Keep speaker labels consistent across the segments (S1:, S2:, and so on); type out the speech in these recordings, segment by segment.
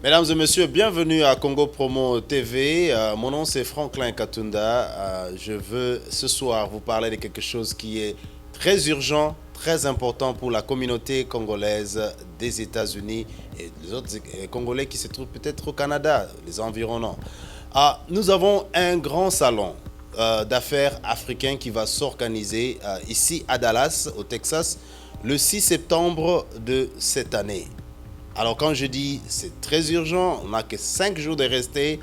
S1: Mesdames et messieurs, bienvenue à Congo Promo TV. Mon nom c'est Franklin Katunda. Je veux ce soir vous parler de quelque chose qui est très urgent, très important pour la communauté congolaise des États-Unis et les autres Congolais qui se trouvent peut-être au Canada, les environnants. Nous avons un grand salon d'affaires africain qui va s'organiser ici à Dallas, au Texas, le 6 septembre de cette année. Alors quand je dis c'est très urgent, on n'a que 5 jours de rester.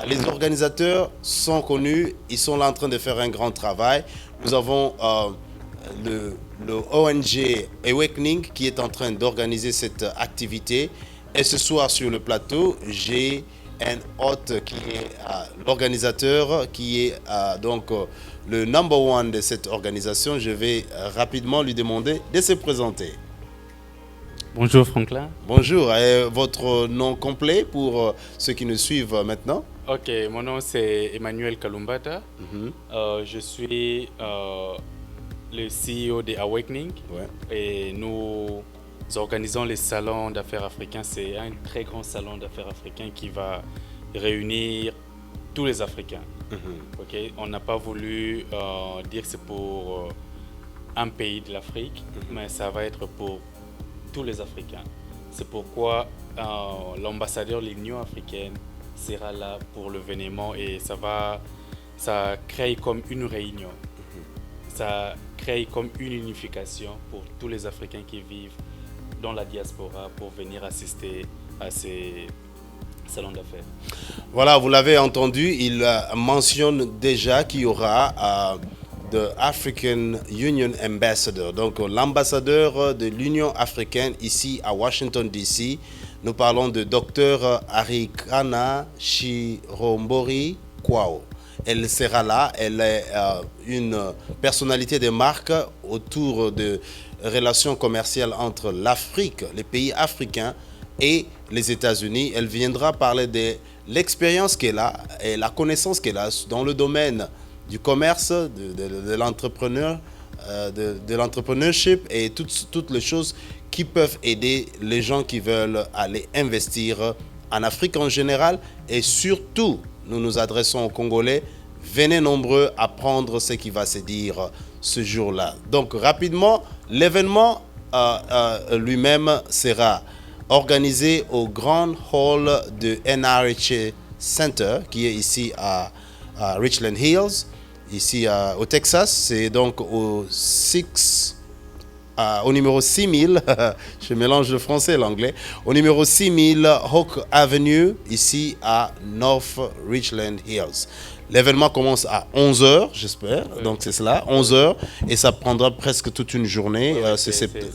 S1: Les organisateurs sont connus, ils sont là en train de faire un grand travail. Nous avons le ONG Awakening qui est en train d'organiser cette activité. Et ce soir sur le plateau, j'ai un hôte qui est l'organisateur, qui est le number one de cette organisation. Je vais rapidement lui demander de se présenter.
S2: Bonjour Franklin.
S1: Bonjour, votre nom complet pour ceux qui nous suivent maintenant?
S2: Ok, mon nom c'est Emmanuel Kalumbata. Je suis le CEO de Awakening.
S1: Ouais.
S2: Et nous organisons les salons d'affaires africains. C'est un très grand salon d'affaires africains qui va réunir tous les Africains. Ok, on n'a pas voulu dire que c'est pour un pays de l'Afrique, mais ça va être pour tous les Africains. C'est pourquoi l'ambassadeur de l'Union africaine sera là pour l'événement et ça crée comme une réunion. Ça crée comme une unification pour tous les Africains qui vivent dans la diaspora pour venir assister à ces salons d'affaires.
S1: Voilà, vous l'avez entendu, il mentionne déjà qu'il y aura the African Union Ambassador, donc l'ambassadeur de l'Union africaine ici à Washington DC. Nous parlons de Dr Arikana Chirombori Kwao. Elle sera là, elle est une personnalité de marque autour de relations commerciales entre l'Afrique, les pays africains et les États-Unis. Elle viendra parler de l'expérience qu'elle a et la connaissance qu'elle a dans le domaine du commerce, de l'entrepreneur, de l'entrepreneurship et toutes les choses qui peuvent aider les gens qui veulent aller investir en Afrique en général. Et surtout, nous nous adressons aux Congolais. Venez nombreux apprendre ce qui va se dire ce jour-là. Donc rapidement, l'événement lui-même sera organisé au Grand Hall de NRHA Center, qui est ici à Richland Hills, ici au Texas. C'est donc au numéro 6000, je mélange le français et l'anglais, au numéro 6000 Hawk Avenue, ici à North Richland Hills. L'événement commence à 11h, j'espère, donc c'est cela, 11h, et ça prendra presque toute une journée.
S2: Ça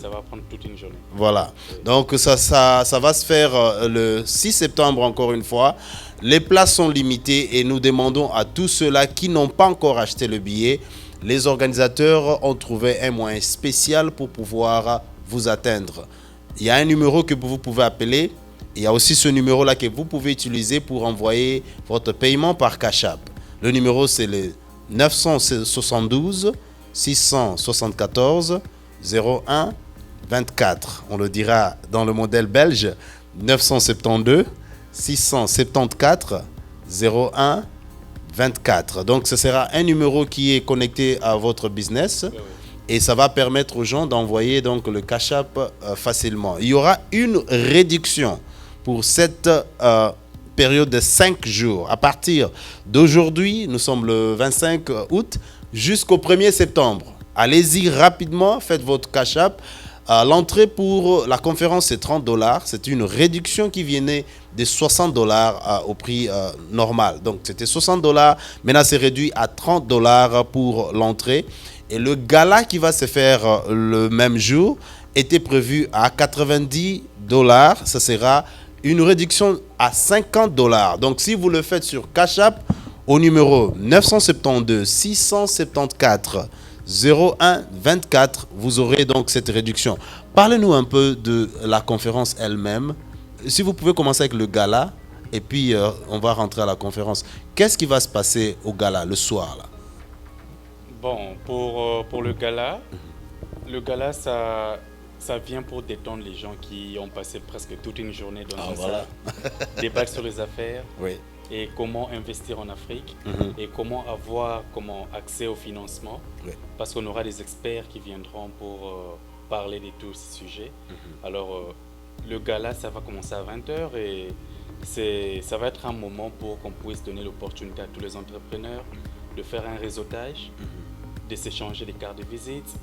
S2: va prendre toute une journée.
S1: Voilà, donc ça va se faire le 6 septembre encore une fois. Les places sont limitées et nous demandons à tous ceux-là qui n'ont pas encore acheté le billet. Les organisateurs ont trouvé un moyen spécial pour pouvoir vous atteindre. Il y a un numéro que vous pouvez appeler. Il y a aussi ce numéro-là que vous pouvez utiliser pour envoyer votre paiement par Cash App. Le numéro, c'est le 972 674 01 24. On le dira dans le modèle belge, 972 674 01 24. Donc ce sera un numéro qui est connecté à votre business et ça va permettre aux gens d'envoyer donc le Cash App facilement. Il y aura une réduction pour cette période de 5 jours. À partir d'aujourd'hui, nous sommes le 25 août, jusqu'au 1er septembre. Allez-y rapidement, faites votre Cash App. L'entrée pour la conférence, c'est $30. C'est une réduction qui venait de $60 au prix normal. Donc, c'était $60. Maintenant, c'est réduit à $30 pour l'entrée. Et le gala qui va se faire le même jour était prévu à $90. Ça sera une réduction à $50. Donc, si vous le faites sur Cash App, au numéro 972 674 01 24, vous aurez donc cette réduction. Parlez-nous un peu de la conférence elle-même. Si vous pouvez commencer avec le gala, et puis on va rentrer à la conférence. Qu'est-ce qui va se passer au gala, le soir là?
S2: Bon, pour le gala, ça ça vient pour détendre les gens qui ont passé presque toute une journée dans une
S1: voilà.
S2: salle, débattre sur les affaires
S1: Oui.
S2: et comment investir en Afrique et comment avoir accès au financement.
S1: Oui.
S2: Parce qu'on aura des experts qui viendront pour parler de tous ces sujets. Alors, le gala, ça va commencer à 20h et ça va être un moment pour qu'on puisse donner l'opportunité à tous les entrepreneurs de faire un réseautage, de s'échanger des cartes de visite.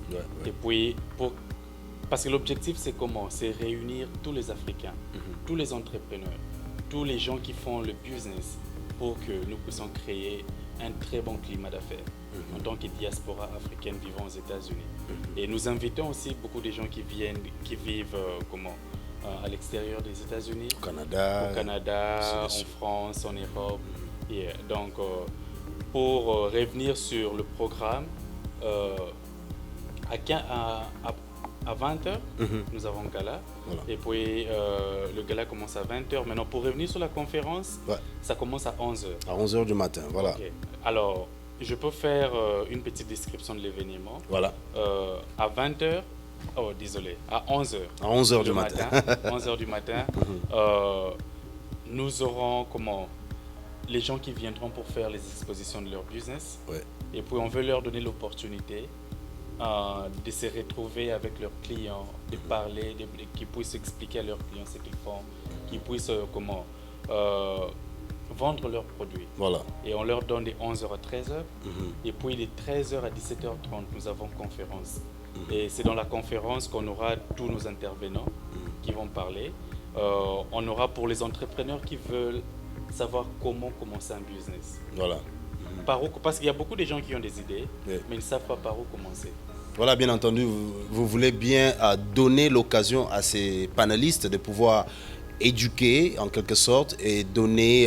S2: Et puis, parce que l'objectif, c'est comment? C'est réunir tous les Africains, tous les entrepreneurs, tous les gens qui font le business pour que nous puissions créer un très bon climat d'affaires en tant que diaspora africaine vivant aux États-Unis. Et nous invitons aussi beaucoup de gens qui vivent à l'extérieur des États-Unis,
S1: au Canada,
S2: en France, en Europe. Donc, pour revenir sur le programme, à 20h, nous avons un gala. Voilà. Et puis, le gala commence à 20h. Maintenant, pour revenir sur la conférence, ça commence à 11h.
S1: À 11h du matin, voilà.
S2: Okay. Alors, je peux faire une petite description de l'événement.
S1: Voilà.
S2: À 20h, à 11h.
S1: À 11h du matin.
S2: 11h du matin, nous aurons les gens qui viendront pour faire les expositions de leur business.
S1: Ouais.
S2: Et puis, on veut leur donner l'opportunité de se retrouver avec leurs clients, de parler, qu'ils puissent expliquer à leurs clients ce qu'ils font, qu'ils puissent vendre leurs produits.
S1: Voilà.
S2: Et on leur donne de 11h à 13h. Et puis de 13h à 17h30, nous avons conférence. Et c'est dans la conférence qu'on aura tous nos intervenants qui vont parler. On aura pour les entrepreneurs qui veulent savoir comment commencer un business.
S1: Voilà.
S2: Parce qu'il y a beaucoup de gens qui ont des idées, mais ils ne savent pas par où commencer.
S1: Voilà, bien entendu, vous voulez bien donner l'occasion à ces panélistes de pouvoir éduquer en quelque sorte et donner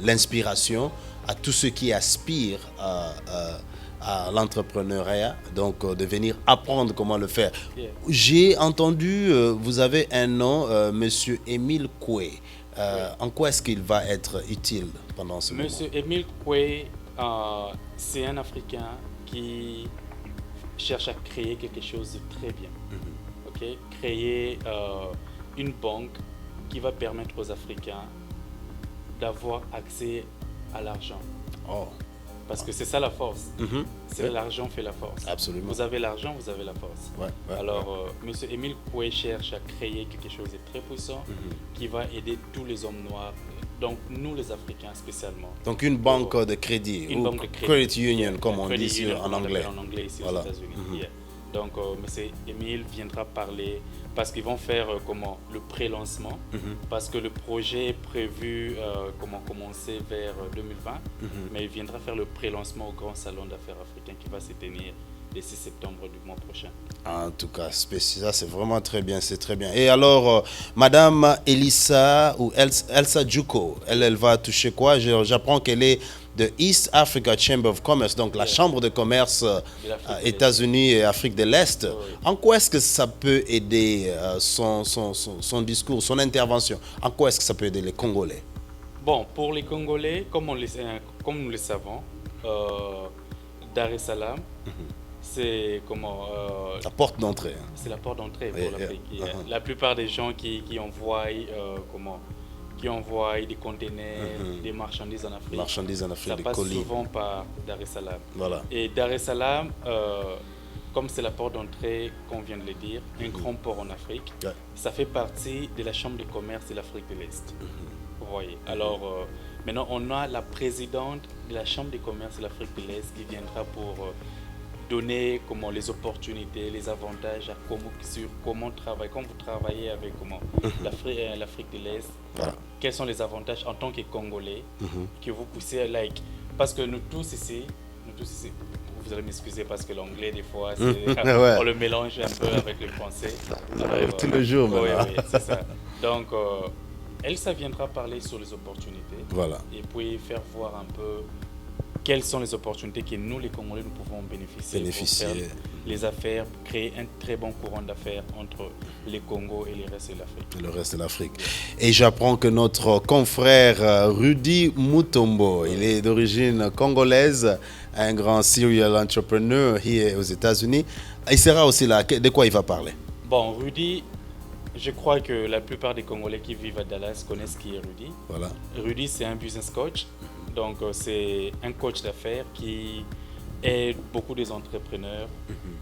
S1: l'inspiration à tous ceux qui aspirent à l'entrepreneuriat, donc de venir apprendre comment le faire. Yeah. J'ai entendu, vous avez un nom, Monsieur Émile Coué. En quoi est-ce qu'il va être utile pendant ce moment?
S2: Monsieur Émile Coué, c'est un Africain qui cherche à créer quelque chose de très bien. Okay? Créer une banque qui va permettre aux Africains d'avoir accès à l'argent. Parce que c'est ça la force. C'est l'argent fait la force.
S1: Absolument.
S2: Vous avez l'argent, vous avez la force. Alors, M. Émile Coué cherche à créer quelque chose de très puissant qui va aider tous les hommes noirs, donc nous les Africains spécialement.
S1: Donc une banque de crédit,
S2: une banque de crédit.
S1: Credit Union, comme on dit en anglais.
S2: En anglais ici aux États-Unis. Donc, M. Émile viendra parler parce qu'ils vont faire le pré-lancement, parce que le projet est prévu commencer vers 2020, mais il viendra faire le pré-lancement au Grand Salon d'affaires africain qui va se tenir le 6 septembre du mois prochain.
S1: En tout cas, ça c'est vraiment très bien, c'est très bien. Et alors, Madame Elissa ou Elsa Djuko, elle va toucher quoi? J'apprends qu'elle est de East Africa Chamber of Commerce, donc la chambre de commerce États-Unis et Afrique de l'Est. En quoi est-ce que ça peut aider son discours, son intervention? En quoi est-ce que ça peut aider les Congolais?
S2: Bon, pour les Congolais, comme nous le savons, Dar es Salaam, c'est
S1: la porte d'entrée.
S2: C'est la porte d'entrée pour l'Afrique. La plupart des gens qui envoient des conteneurs, des marchandises en Afrique, ça passe souvent par Dar es Salaam.
S1: Voilà.
S2: Et Dar es Salaam, comme c'est la porte d'entrée, qu'on vient de le dire, un grand port en Afrique, ça fait partie de la Chambre de commerce de l'Afrique de l'Est. Vous voyez. Alors, maintenant, on a la présidente de la Chambre de commerce de l'Afrique de l'Est qui viendra pour donner les opportunités, les avantages sur comment travailler, quand vous travaillez avec l'Afrique de l'Est, quels sont les avantages en tant que Congolais que vous poussez, parce que nous tous ici, vous allez m'excuser parce que l'anglais des fois, on le mélange un peu avec le français.
S1: Alors, tout le jour maintenant.
S2: Oui, c'est ça. Donc, Elsa viendra parler sur les opportunités et puis faire voir un peu quelles sont les opportunités que nous, les Congolais, nous pouvons bénéficier pour faire les affaires, pour créer un très bon courant d'affaires entre les Congo et le reste de l'Afrique.
S1: Le reste de l'Afrique. Et j'apprends que notre confrère Rudy Mutombo, il est d'origine congolaise, un grand serial entrepreneur ici aux États-Unis. Il sera aussi là. De quoi il va parler?
S2: Bon, Rudy, je crois que la plupart des Congolais qui vivent à Dallas connaissent qui est Rudy.
S1: Voilà.
S2: Rudy, c'est un business coach. Donc, c'est un coach d'affaires qui aide beaucoup des entrepreneurs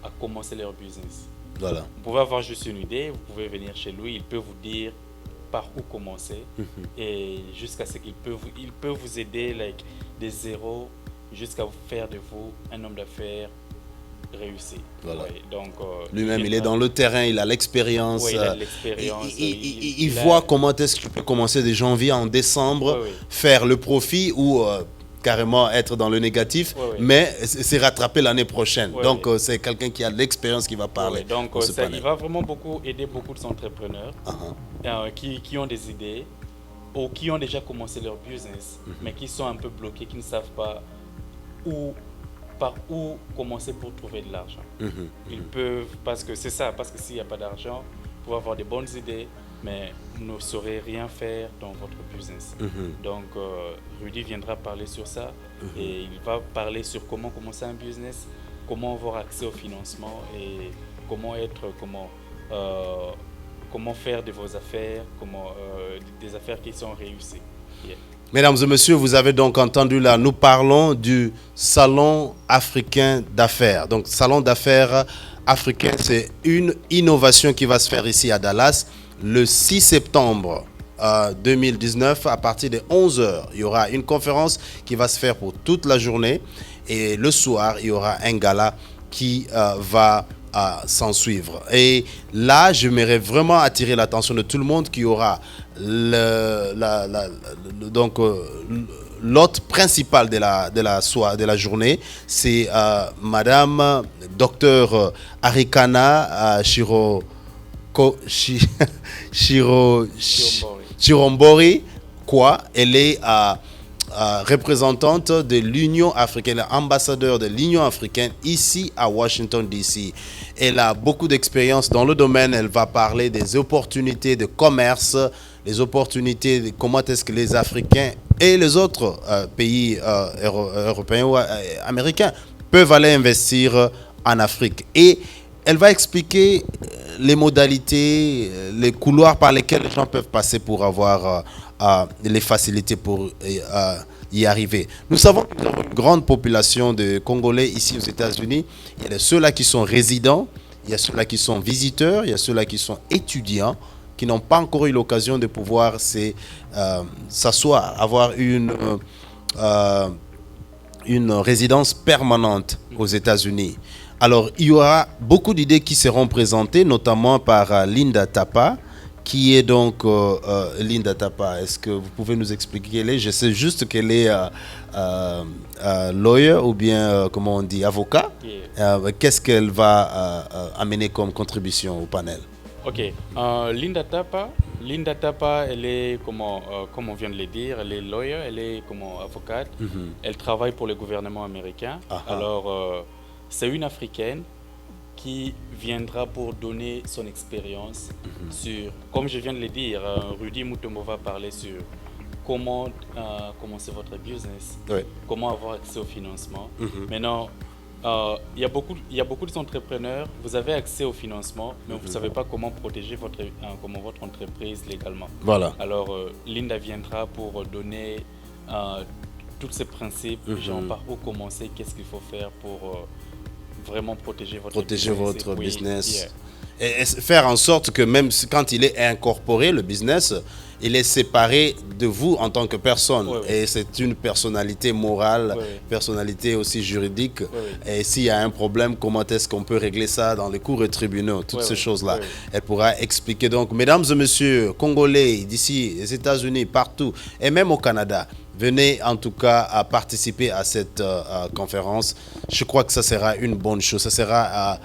S2: à commencer leur business.
S1: Voilà.
S2: Vous pouvez avoir juste une idée, vous pouvez venir chez lui, il peut vous dire par où commencer et jusqu'à ce qu'il peut vous aider like, des zéros jusqu'à faire de vous un homme d'affaires réussi.
S1: Voilà.
S2: Ouais, donc,
S1: lui-même, il est dans le terrain, il a l'expérience.
S2: Oui, il a l'expérience.
S1: Il voit comment est-ce qu'il peut commencer de janvier en décembre, faire le profit ou carrément être dans le négatif, mais c'est rattrapé l'année prochaine. Donc, c'est quelqu'un qui a de l'expérience qui va parler.
S2: Donc, il va vraiment beaucoup aider beaucoup d'entrepreneurs qui ont des idées ou qui ont déjà commencé leur business, mais qui sont un peu bloqués, qui ne savent pas par où commencer pour trouver de l'argent. Ils peuvent, parce que c'est ça, parce que s'il n'y a pas d'argent, vous pouvez avoir des bonnes idées, mais vous ne saurez rien faire dans votre business. Donc, Rudy viendra parler sur ça et il va parler sur comment commencer un business, comment avoir accès au financement et comment faire de vos affaires, des affaires qui sont réussies. Yeah.
S1: Mesdames et messieurs, vous avez donc entendu là, nous parlons du Salon africain d'affaires. Donc, Salon d'affaires africain, c'est une innovation qui va se faire ici à Dallas le 6 septembre 2019 à partir de 11h. Il y aura une conférence qui va se faire pour toute la journée et le soir, il y aura un gala qui va s'en suivre. Et là, j'aimerais vraiment attirer l'attention de tout le monde qui aura l'hôte principal de la journée, c'est Madame Dr Arikana Chirombori. Elle est représentante de l'Union africaine, ambassadeur de l'Union africaine ici à Washington, D.C. Elle a beaucoup d'expérience dans le domaine. Elle va parler des opportunités de commerce, les opportunités de comment est-ce que les Africains et les autres pays européens ou américains peuvent aller investir en Afrique. Et elle va expliquer les modalités, les couloirs par lesquels les gens peuvent passer pour avoir les facilités pour y arriver. Nous savons que nous avons une grande population de Congolais ici aux États-Unis. Il y a ceux-là qui sont résidents, il y a ceux-là qui sont visiteurs, il y a ceux-là qui sont étudiants, qui n'ont pas encore eu l'occasion de pouvoir s'asseoir, avoir une résidence permanente aux États-Unis. Alors, il y aura beaucoup d'idées qui seront présentées, notamment par Linda Tapa, qui est donc Linda Tapa. Est-ce que vous pouvez nous expliquer qui elle est? Je sais juste qu'elle est lawyer ou bien, comment on dit, avocat. Qu'est-ce qu'elle va amener comme contribution au panel?
S2: Ok. Linda Tapa, elle est, comme on vient de le dire, elle est lawyer, elle est comme avocate. Elle travaille pour le gouvernement américain. Alors, c'est une Africaine qui viendra pour donner son expérience sur, comme je viens de le dire, Rudy Mutombo va parler sur comment commencer votre business, comment avoir accès au financement. Maintenant, il y a beaucoup d'entrepreneurs, vous avez accès au financement, mais vous ne savez pas comment protéger votre entreprise légalement.
S1: Voilà.
S2: Alors, Linda viendra pour donner tous ces principes, genre par où commencer, qu'est-ce qu'il faut faire pour vraiment protéger votre
S1: business. Et faire en sorte que même quand il est incorporé, le business, il est séparé de vous en tant que personne. Et c'est une personnalité morale, personnalité aussi juridique. Et s'il y a un problème, comment est-ce qu'on peut régler ça dans les cours et tribunaux, toutes ces choses-là. Elle pourra expliquer. Donc, mesdames et messieurs, Congolais, d'ici, les États-Unis, partout, et même au Canada, venez en tout cas à participer à cette conférence. Je crois que ça sera une bonne chose. Ça sera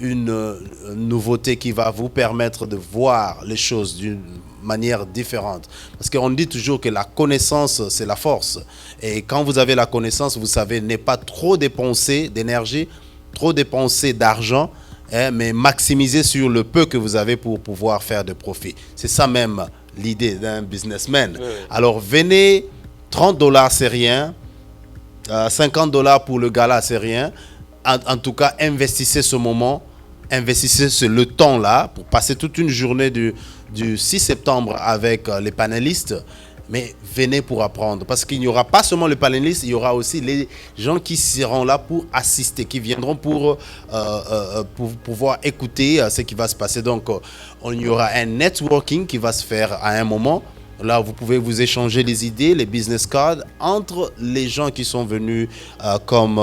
S1: une nouveauté qui va vous permettre de voir les choses d'une manière différente. Parce qu'on dit toujours que la connaissance, c'est la force. Et quand vous avez la connaissance, vous savez, ne pas trop dépenser d'énergie, trop dépenser d'argent, mais maximiser sur le peu que vous avez pour pouvoir faire de profit. C'est ça même l'idée d'un businessman. Alors venez, $30 c'est rien, $50 pour le gala c'est rien. En tout cas, investissez ce moment investissez le temps-là pour passer toute une journée du 6 septembre avec les panélistes. Mais venez pour apprendre, parce qu'il n'y aura pas seulement les panélistes, il y aura aussi les gens qui seront là pour assister, qui viendront pour pouvoir écouter ce qui va se passer. Donc, il y aura un networking qui va se faire à un moment. Là, vous pouvez vous échanger les idées, les business cards entre les gens qui sont venus comme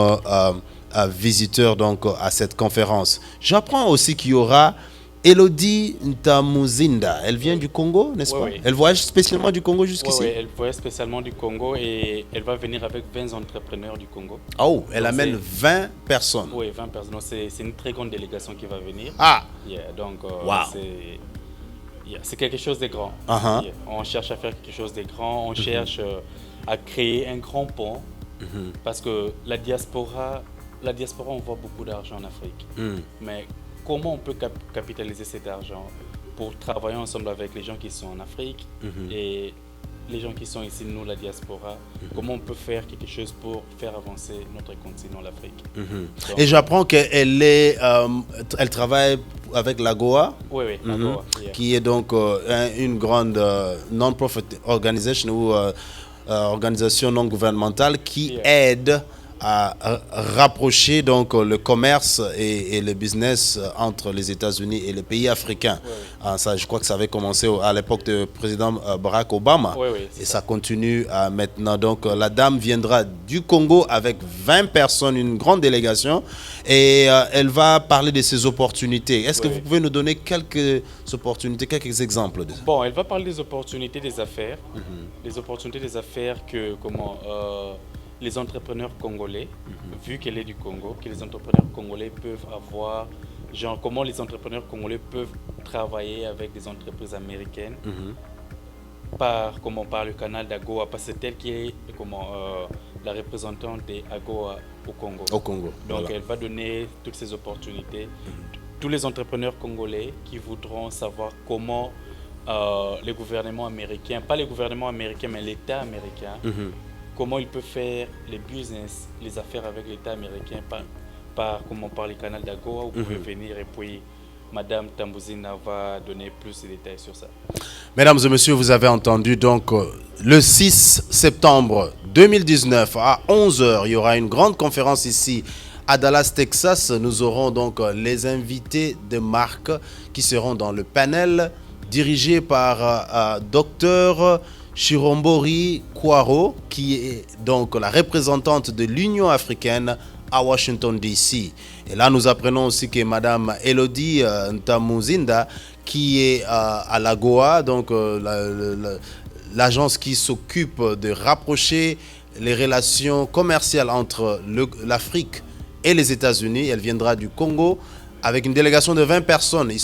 S1: visiteurs donc, à cette conférence. J'apprends aussi qu'il y aura Elodie Ntamuzinda, elle vient du Congo, n'est-ce pas?
S2: Oui.
S1: Elle voyage spécialement du Congo jusqu'ici?
S2: Oui, elle voyage spécialement du Congo et elle va venir avec 20 entrepreneurs du Congo.
S1: Oh, elle
S2: Donc,
S1: amène 20 personnes.
S2: Oui, 20 personnes. C'est une très grande délégation qui va venir.
S1: Ah!
S2: Donc,
S1: Wow.
S2: c'est quelque chose de grand.
S1: Uh-huh.
S2: On cherche à faire quelque chose de grand, on cherche à créer un grand pont parce que la diaspora, on voit beaucoup d'argent en Afrique. Mais comment on peut capitaliser cet argent pour travailler ensemble avec les gens qui sont en Afrique et les gens qui sont ici, nous, la diaspora, comment on peut faire quelque chose pour faire avancer notre continent, l'Afrique. Donc,
S1: Et j'apprends qu'elle elle travaille avec l'AGOA,
S2: oui, l'AGOA,
S1: qui est donc une grande non-profit organization ou organisation non gouvernementale qui aide à rapprocher donc le commerce et le business entre les États-Unis et les pays africains. Ça, je crois que ça avait commencé à l'époque du président Barack Obama. Et ça continue maintenant. Donc la dame viendra du Congo avec 20 personnes, une grande délégation, et elle va parler de ses opportunités. Est-ce que vous pouvez nous donner quelques opportunités, quelques exemples de ça?
S2: Bon, elle va parler des opportunités des affaires, les opportunités des affaires que les entrepreneurs congolais, vu qu'elle est du Congo, que les entrepreneurs congolais peuvent avoir, genre comment les entrepreneurs congolais peuvent travailler avec des entreprises américaines par le canal d'AGOA, parce que c'est elle qui est la représentante des AGOA au Congo. Donc elle va donner toutes ces opportunités. Tous les entrepreneurs congolais qui voudront savoir comment les gouvernements américains, pas les gouvernements américains, mais l'État américain, comment il peut faire les business, les affaires avec l'État américain par le canal d'AGOA. Vous pouvez venir et puis Madame Tambuzina va donner plus de détails sur ça.
S1: Mesdames et messieurs, vous avez entendu donc le 6 septembre 2019 à 11h, il y aura une grande conférence ici à Dallas, Texas. Nous aurons donc les invités de marque qui seront dans le panel dirigé par Dr Chirombori Kwaro, qui est donc la représentante de l'Union africaine à Washington, D.C. Et là, nous apprenons aussi que Madame Elodie Ntamuzinda, qui est à l'AGOA, donc l'agence qui s'occupe de rapprocher les relations commerciales entre l'Afrique et les États-Unis. Elle viendra du Congo avec une délégation de 20 personnes. Ils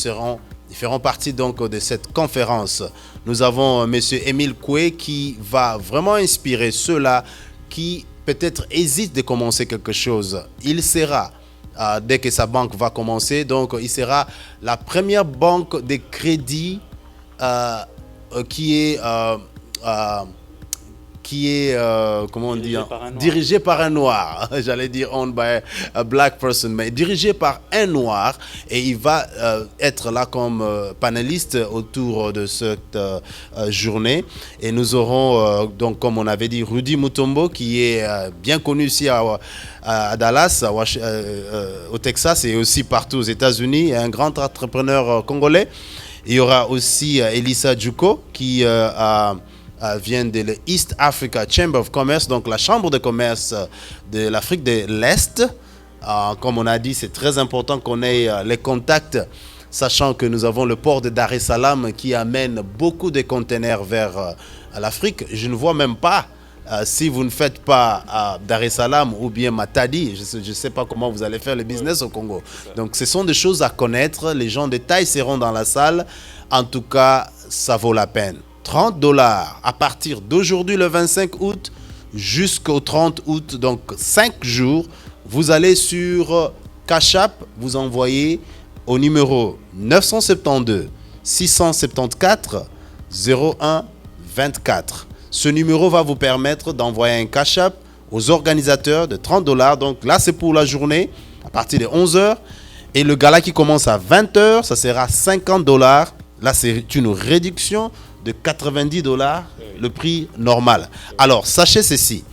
S1: feront partie donc de cette conférence. Nous avons M. Émile Koué qui va vraiment inspirer ceux-là qui peut-être hésitent de commencer quelque chose. Il sera, dès que sa banque va commencer, donc il sera la première banque de crédit qui est comment on dit, dirigé par un noir. J'allais dire owned by a black person, mais dirigé par un noir, et il va être là comme panéliste autour de cette journée. Et nous aurons donc, comme on avait dit, Rudy Mutombo, qui est bien connu ici à Dallas, au Texas, et aussi partout aux États-Unis, un grand entrepreneur congolais. Il y aura aussi Elissa Djuko qui vient de l'East Africa Chamber of Commerce, donc la chambre de commerce de l'Afrique de l'Est. Comme on a dit, c'est très important qu'on ait les contacts, sachant que nous avons le port de Dar es Salaam qui amène beaucoup de conteneurs vers l'Afrique. Je ne vois même pas, si vous ne faites pas Dar es Salaam ou bien Matadi, je ne sais pas comment vous allez faire le business au Congo. Donc ce sont des choses à connaître. Les gens de taille seront dans la salle. En tout cas, ça vaut la peine. $30 à partir d'aujourd'hui le 25 août jusqu'au 30 août, donc 5 jours. Vous allez sur Cash App, vous envoyez au numéro 972 674 01 24. Ce numéro va vous permettre d'envoyer un Cash App aux organisateurs de $30. Donc là, c'est pour la journée à partir de 11h. Et le gala qui commence à 20h, ça sera $50. Là, c'est une réduction de $90, le prix normal. Alors, sachez ceci.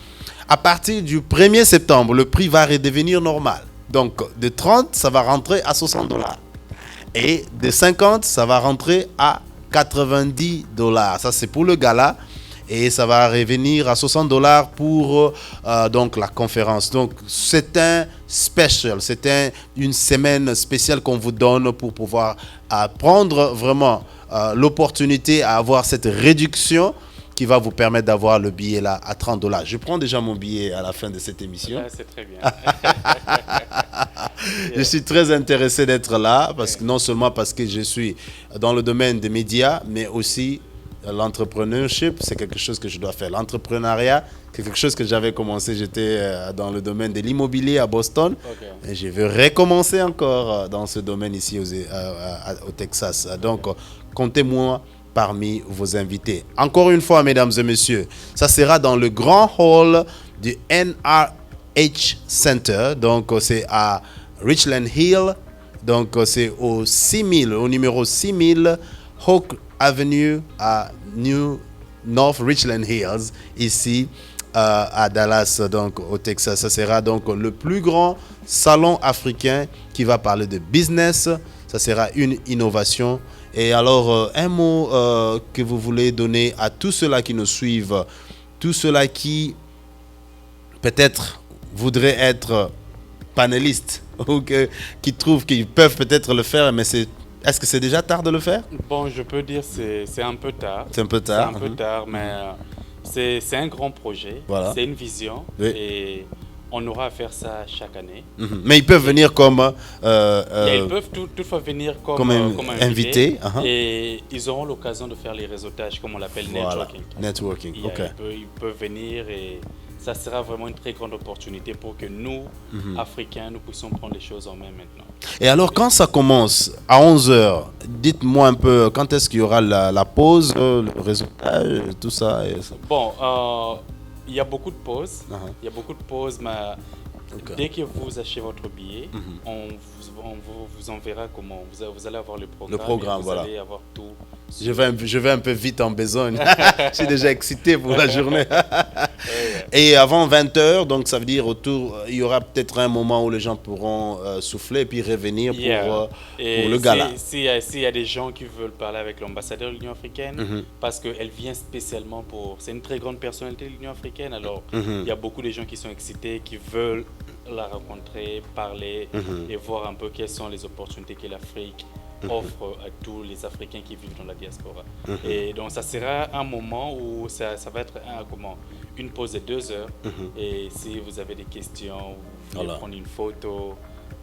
S1: À partir du 1er septembre, le prix va redevenir normal. Donc, de 30, ça va rentrer à $60. Et de 50, ça va rentrer à $90. Ça, c'est pour le gala. Et ça va revenir à $60 pour donc la conférence. Donc, c'est un special. C'est une semaine spéciale qu'on vous donne pour pouvoir prendre vraiment l'opportunité à avoir cette réduction qui va vous permettre d'avoir le billet là à $30. Je prends déjà mon billet à la fin de cette émission.
S2: Ah, c'est très bien.
S1: Je suis très intéressé d'être là, parce que non seulement parce que je suis dans le domaine des médias, mais aussi l'entrepreneurship, c'est quelque chose que je dois faire. L'entrepreneuriat, c'est quelque chose que j'avais commencé. J'étais dans le domaine de l'immobilier à Boston. Okay. Et je veux recommencer encore dans ce domaine ici au Texas. Donc, comptez-moi parmi vos invités. Encore une fois, mesdames et messieurs, ça sera dans le grand hall du NRH Center. Donc, c'est à Richland Hill. Donc, c'est au numéro 6000 Hawk Avenue à North Richland Hills, ici à Dallas, donc au Texas. Ça sera donc le plus grand salon africain qui va parler de business. Ça sera une innovation. Et alors, un mot que vous voulez donner à tous ceux-là qui nous suivent, tous ceux-là qui peut-être voudraient être panélistes ou qui trouvent qu'ils peuvent peut-être le faire, mais est-ce que c'est déjà tard de le faire?
S2: Bon, je peux dire que c'est un peu tard.
S1: C'est un peu tard.
S2: C'est un peu tard, mais c'est un grand projet. Voilà. C'est une vision. Oui. Et on aura à faire ça chaque année.
S1: Mais ils peuvent venir comme...
S2: ils peuvent toutefois venir comme
S1: invités.
S2: Et ils auront l'occasion de faire les réseautages, comme on l'appelle, networking.
S1: Networking, ok.
S2: Ils peuvent venir et ça sera vraiment une très grande opportunité pour que nous, Africains, nous puissions prendre les choses en main maintenant.
S1: Et alors, quand ça commence à 11h, dites-moi un peu, quand est-ce qu'il y aura la pause, le réseautage, tout ça,
S2: Bon, il y a beaucoup de pauses. Il y a beaucoup de pauses, mais dès que vous achetez votre billet, on vous enverra comment. Vous allez avoir le programme. Vous allez avoir tout.
S1: Je vais un peu vite en besogne. Je suis déjà excité pour la journée. Et avant 20h, donc ça veut dire il y aura peut-être un moment où les gens pourront souffler et puis revenir pour le gala.
S2: S'il y a des gens qui veulent parler avec l'ambassadeur de l'Union africaine, parce qu'elle vient spécialement c'est une très grande personnalité de l'Union africaine, alors il y a beaucoup de gens qui sont excités, qui veulent la rencontrer, parler et voir un peu quelles sont les opportunités que l'Afrique offre à tous les Africains qui vivent dans la diaspora. Et donc ça sera un moment où ça va être une pause de 2 heures. Et si vous avez des questions, vous voulez prendre une photo,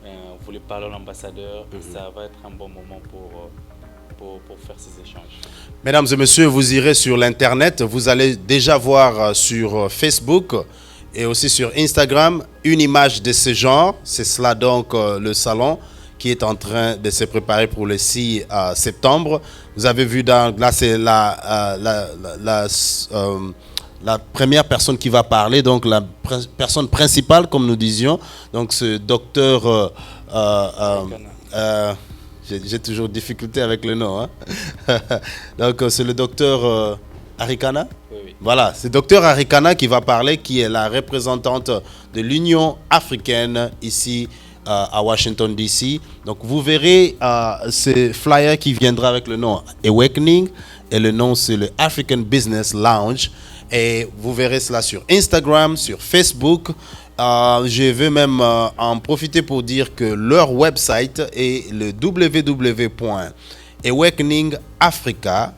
S2: vous voulez parler à l'ambassadeur, ça va être un bon moment pour faire ces échanges.
S1: Mesdames et messieurs, vous irez sur l'internet, vous allez déjà voir sur Facebook et aussi sur Instagram une image de ce genre. C'est cela donc le salon qui est en train de se préparer pour le 6 septembre. Vous avez vu, là c'est la première personne qui va parler, donc la personne principale, comme nous disions. Donc ce docteur... j'ai toujours difficulté avec le nom. Donc c'est le docteur Arikana.
S2: Oui.
S1: Voilà, c'est docteur Arikana qui va parler, qui est la représentante de l'Union africaine ici à Washington DC. Donc vous verrez ce flyer qui viendra avec le nom Awakening et le nom c'est le African Business Lounge et vous verrez cela sur Instagram, sur Facebook. Je vais même en profiter pour dire que leur website est le www.awakeningafrica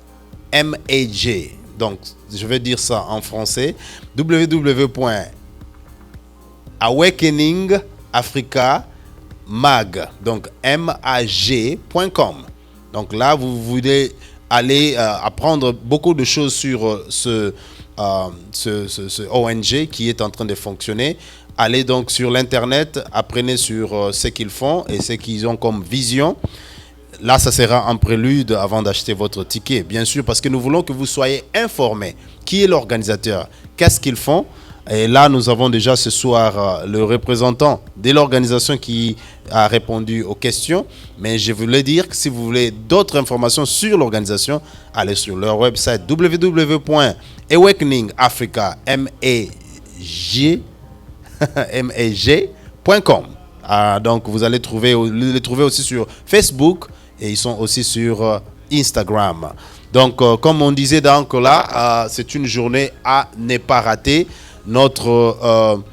S1: MAG. Donc je vais dire ça en français, www.awakeningafrica mag, donc mag.com. Donc là, vous voulez aller apprendre beaucoup de choses sur ce ONG qui est en train de fonctionner. Allez donc sur l'internet, apprenez sur ce qu'ils font et ce qu'ils ont comme vision. Là, ça sera un prélude avant d'acheter votre ticket, bien sûr, parce que nous voulons que vous soyez informés. Qui est l'organisateur? Qu'est-ce qu'ils font? Et là, nous avons déjà ce soir le représentant de l'organisation qui a répondu aux questions. Mais je voulais dire que si vous voulez d'autres informations sur l'organisation, allez sur leur website www.awakening.africa.com. Donc, vous allez les trouver aussi sur Facebook et ils sont aussi sur Instagram. Donc, comme on disait donc là, c'est une journée à ne pas rater. Notre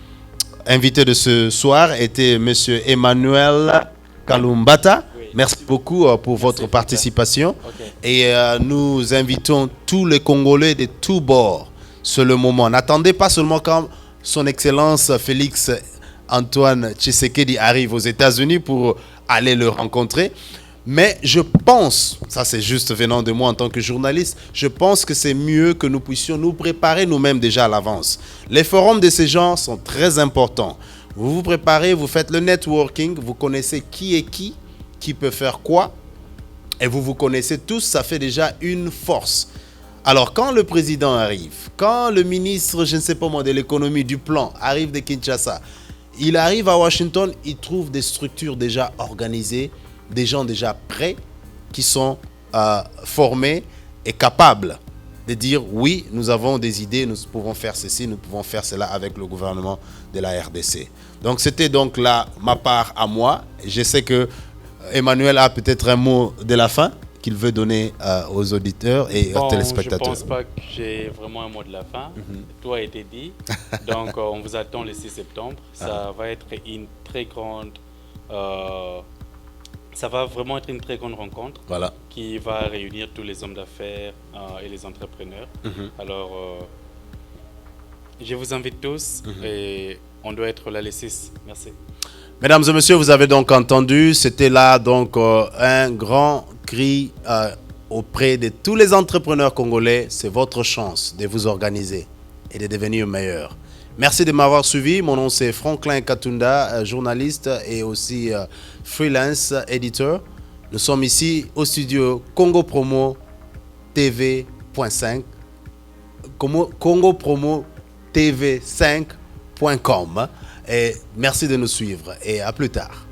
S1: invité de ce soir était M. Emmanuel Kalumbata. Oui. Merci beaucoup pour votre participation. Okay. Et nous invitons tous les Congolais de tous bords. C'est le moment. N'attendez pas seulement quand son Excellence Félix Antoine Tshisekedi arrive aux États-Unis pour aller le rencontrer. Mais je pense, ça c'est juste venant de moi en tant que journaliste, je pense que c'est mieux que nous puissions nous préparer nous-mêmes déjà à l'avance. Les forums de ces gens sont très importants. Vous vous préparez, vous faites le networking, vous connaissez qui est qui peut faire quoi, et vous vous connaissez tous, ça fait déjà une force. Alors quand le président arrive, quand le ministre, je ne sais pas moi, de l'économie, du plan, arrive de Kinshasa, il arrive à Washington, il trouve des structures déjà organisées, des gens déjà prêts, qui sont formés et capables de dire oui, nous avons des idées, nous pouvons faire ceci, nous pouvons faire cela avec le gouvernement de la RDC. Donc c'était donc là ma part à moi. Je sais que Emmanuel a peut-être un mot de la fin qu'il veut donner aux auditeurs et aux téléspectateurs.
S2: Je ne pense pas que j'ai vraiment un mot de la fin. Tout a été dit. Donc on vous attend le 6 septembre. Ça va être une très grande... ça va vraiment être une très grande rencontre qui va réunir tous les hommes d'affaires et les entrepreneurs. Alors, je vous invite tous et on doit être là les 6. Merci.
S1: Mesdames et messieurs, vous avez donc entendu, c'était là donc un grand cri auprès de tous les entrepreneurs congolais. C'est votre chance de vous organiser et de devenir meilleur. Merci de m'avoir suivi. Mon nom c'est Franklin Katunda, journaliste et aussi freelance éditeur. Nous sommes ici au studio Congo Promo TV.5, Congo Promo TV5.com. Et merci de nous suivre et à plus tard.